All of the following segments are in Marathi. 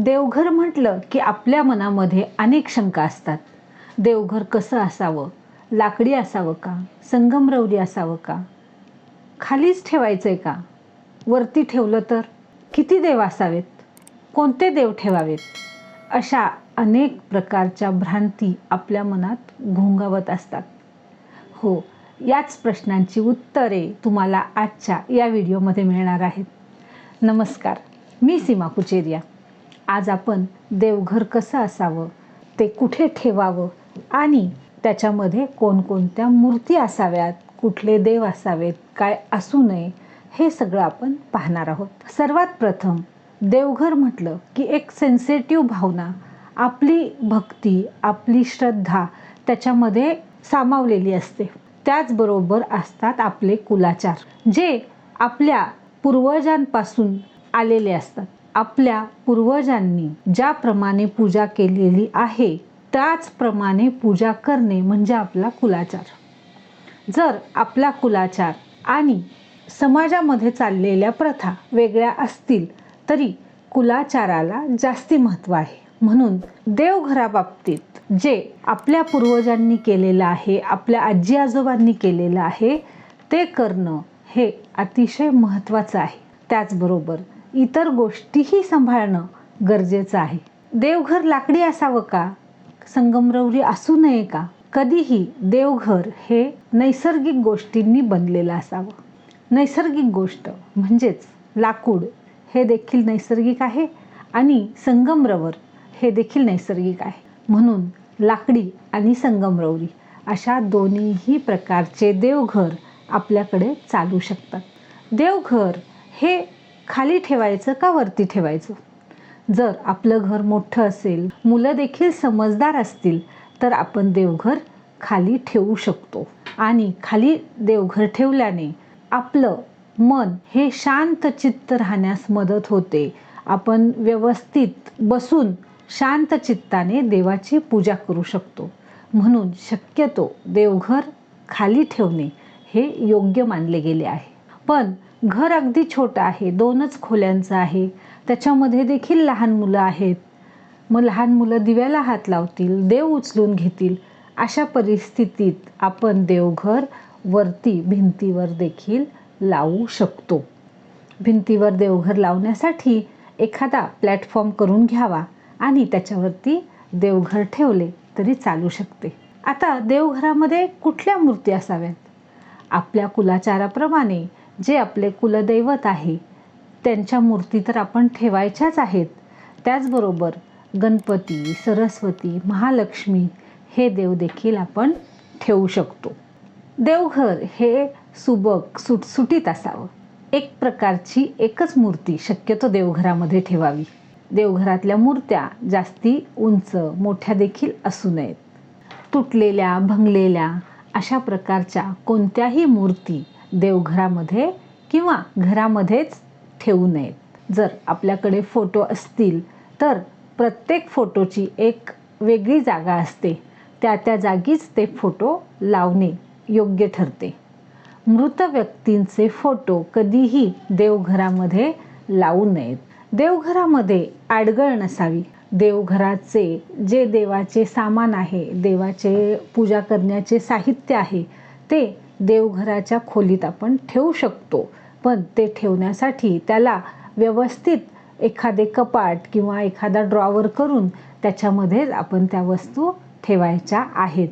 देवघर म्हटलं की आपल्या मनामध्ये अनेक शंका असतात. देवघर कसं असावं? लाकडी असावं का? संगमरवरी असावं का? खालीच ठेवायचंय का? वरती ठेवलं तर? किती देव असावेत? कोणते देव ठेवावेत? अशा अनेक प्रकारच्या भ्रांती आपल्या मनात घोंगावत असतात. हो, याच प्रश्नांची उत्तरे तुम्हाला आजच्या या व्हिडिओमध्ये मिळणार आहेत. नमस्कार, मी सीमा कुचेरिया. आज आपण देवघर कसं असावं, ते कुठे ठेवावं आणि त्याच्यामध्ये कोणकोणत्या मूर्ती असाव्यात, कुठले देव असावेत, काय असू नये, हे सगळं आपण पाहणार आहोत. सर्वात प्रथम देवघर म्हटलं की एक सेन्सिटिव्ह भावना, आपली भक्ती, आपली श्रद्धा त्याच्यामध्ये सामावलेली असते. त्याचबरोबर असतात आपले कुलाचार, जे आपल्या पूर्वजांपासून आलेले असतात. आपल्या पूर्वजांनी ज्याप्रमाणे पूजा केलेली आहे त्याचप्रमाणे पूजा करणे म्हणजे आपला कुलाचार. जर आपला कुलाचार आणि समाजामध्ये चाललेल्या प्रथा वेगळ्या असतील तरी कुलाचाराला जास्ती महत्त्व आहे. म्हणून देवघराबाबतीत जे आपल्या पूर्वजांनी केलेलं आहे, आपल्या आजी आजोबांनी केलेलं आहे, ते करणं हे अतिशय महत्त्वाचं आहे. त्याचबरोबर इतर गोष्टीही सांभाळणं गरजेचं आहे. देवघर लाकडी असावं का? संगमरवरी असू नये का? कधीही देवघर हे नैसर्गिक गोष्टींनी बनलेलं असावं. नैसर्गिक गोष्ट म्हणजेच लाकूड हे देखील नैसर्गिक आहे आणि संगमरवर हे देखील नैसर्गिक आहे. म्हणून लाकडी आणि संगमरवरी अशा दोन्हीही प्रकारचे देवघर आपल्याकडे चालू शकतात. देवघर हे खाली ठेवायचं का वरती ठेवायचं? जर आपलं घर मोठं असेल, मुलं देखील समजदार असतील, तर आपण देवघर खाली ठेवू शकतो. आणि खाली देवघर ठेवल्याने आपलं मन हे शांत चित्त राहण्यास मदत होते. आपण व्यवस्थित बसून शांत चित्ताने देवाची पूजा करू शकतो. म्हणून शक्यतो देवघर खाली ठेवणे हे योग्य मानले गेले आहे. पण घर अगदी छोटं आहे, 2च खोल्यांचं आहे, त्याच्यामध्ये देखील लहान मुलं आहेत. मग लहान मुलं दिव्याला हात लावतील, देव उचलून घेतील. अशा परिस्थितीत आपण देवघर वरती भिंतीवर देखील लावू शकतो. भिंतीवर देवघर लावण्यासाठी एखादा प्लॅटफॉर्म करून घ्यावा आणि त्याच्यावरती देवघर ठेवले तरी चालू शकते. आता देवघरामध्ये कुठल्या मूर्ती असाव्यात? आपल्या कुलाचाराप्रमाणे जे आपले कुलदैवत आहे त्यांच्या मूर्ती तर आपण ठेवायच्याच आहेत. त्याचबरोबर गणपती, सरस्वती, महालक्ष्मी हे देव देखील आपण ठेवू शकतो. देवघर हे सुबक, सुटसुटीत असावं. एक प्रकारची एकच मूर्ती शक्यतो देवघरामध्ये ठेवावी. देवघरातल्या मूर्त्या जास्ती उंच, मोठ्या देखील असू नयेत. तुटलेल्या, भंगलेल्या अशा प्रकारच्या कोणत्याही मूर्ती देवघरामध्ये किंवा घरामध्येच ठेवू नयेत. जर आपल्याकडे फोटो असतील तर प्रत्येक फोटोची एक वेगळी जागा असते. त्या जागीच ते फोटो लावणे योग्य ठरते. मृत व्यक्तींचे फोटो कधीही देवघरामध्ये लावू नयेत. देवघरामध्ये आडगळ नसावी. देवघराचे जे देवाचे सामान आहे, देवाचे पूजा करण्याचे साहित्य आहे, ते देवघराच्या खोलीत आपण ठेवू शकतो. पण ते ठेवण्यासाठी त्याला व्यवस्थित एखादे कपाट किंवा एखादा ड्रॉवर करून त्याच्यामध्ये आपण त्या वस्तू ठेवायच्या आहेत.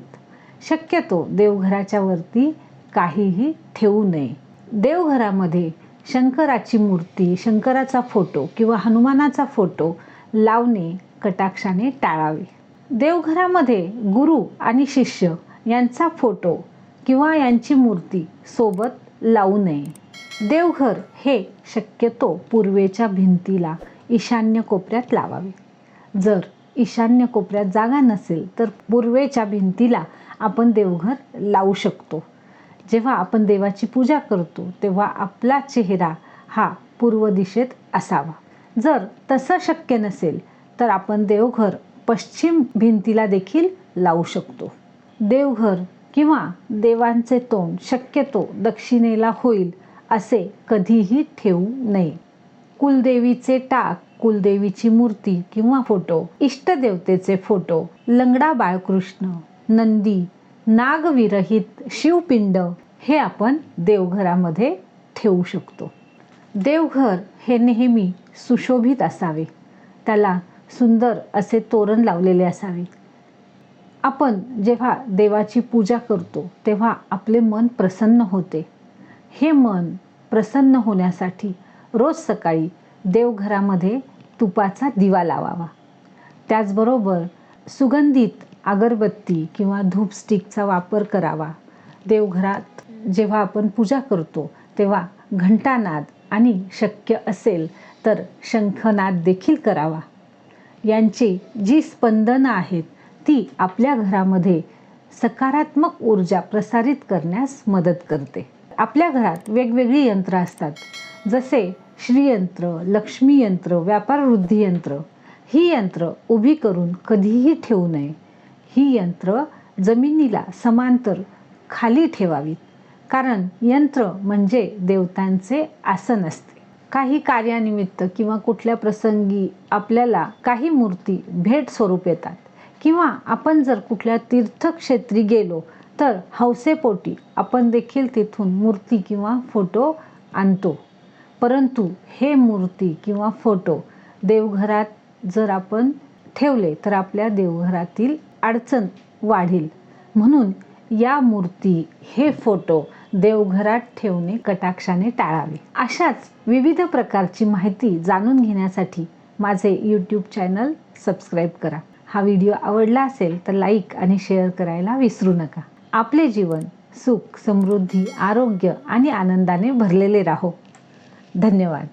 शक्यतो देवघराच्या वरती काहीही ठेवू नये. देवघरामध्ये शंकराची मूर्ती, शंकराचा फोटो किंवा हनुमानाचा फोटो लावणे कटाक्षाने टाळावे. देवघरामध्ये गुरु आणि शिष्य यांचा फोटो किंवा यांची मूर्ती सोबत लावू नये. देवघर हे शक्यतो पूर्वेच्या भिंतीला ईशान्य कोपऱ्यात लावावे. जर ईशान्य कोपऱ्यात जागा नसेल तर पूर्वेच्या भिंतीला आपण देवघर लावू शकतो. जेव्हा आपण देवाची पूजा करतो तेव्हा आपला चेहरा हा पूर्व दिशेत असावा. जर तसं शक्य नसेल तर आपण देवघर पश्चिम भिंतीला देखील लावू शकतो. देवघर किंवा देवांचे तोंड शक्यतो दक्षिणेला होईल असे कधीही ठेवू नये. कुलदेवीचे टाक कुलदेवीची मूर्ती किंवा फोटो, इष्टदेवतेचे फोटो, लंगडा बाळकृष्ण, नंदी, नागविरहित शिवपिंड हे आपण देवघरामध्ये ठेवू शकतो. देवघर हे नेहमी सुशोभित असावे. त्याला सुंदर असे तोरण लावलेले असावे. आपण जेव्हा देवाची पूजा करतो तेव्हा आपले मन प्रसन्न होते. हे मन प्रसन्न होण्यासाठी रोज सकाळी देवघरामध्ये तुपाचा दिवा लावावा. त्याचबरोबर सुगंधित अगरबत्ती किंवा धूप स्टिकचा वापर करावा. देवघरात जेव्हा आपण पूजा करतो तेव्हा घंटानाद आणि शक्य असेल तर शंखनाद देखील करावा. यांची जी स्पंदनं आहेत ती आपल्या घरामध्ये सकारात्मक ऊर्जा प्रसारित करण्यास मदत करते. आपल्या घरात वेगवेगळी यंत्र असतात, जसे श्रीयंत्र, लक्ष्मी यंत्र, व्यापार वृद्धी यंत्र. ही यंत्र उभी करून कधीही ठेवू नये. ही यंत्र जमिनीला समांतर खाली ठेवावीत, कारण यंत्र म्हणजे देवतांचे आसन असते. काही कार्यानिमित्त किंवा कुठल्या प्रसंगी आपल्याला काही मूर्ती भेट स्वरूप येतात, किंवा आपण जर कुठल्या तीर्थक्षेत्री गेलो तर हौसेपोटी आपण देखील तिथून मूर्ती किंवा फोटो आणतो. परंतु हे मूर्ती किंवा फोटो देवघरात जर आपण ठेवले तर आपल्या देवघरातील अडचण वाढेल. म्हणून या मूर्ती, हे फोटो देवघरात ठेवणे कटाक्षाने टाळावे. अशाच विविध प्रकारची माहिती जाणून घेण्यासाठी माझे यूट्यूब चॅनल सबस्क्राईब करा. हा व्हिडिओ आवडला असेल तर लाईक आणि शेअर करायला विसरू नका. आपले जीवन सुख, समृद्धी, आरोग्य आणि आनंदाने भरलेले राहो. धन्यवाद.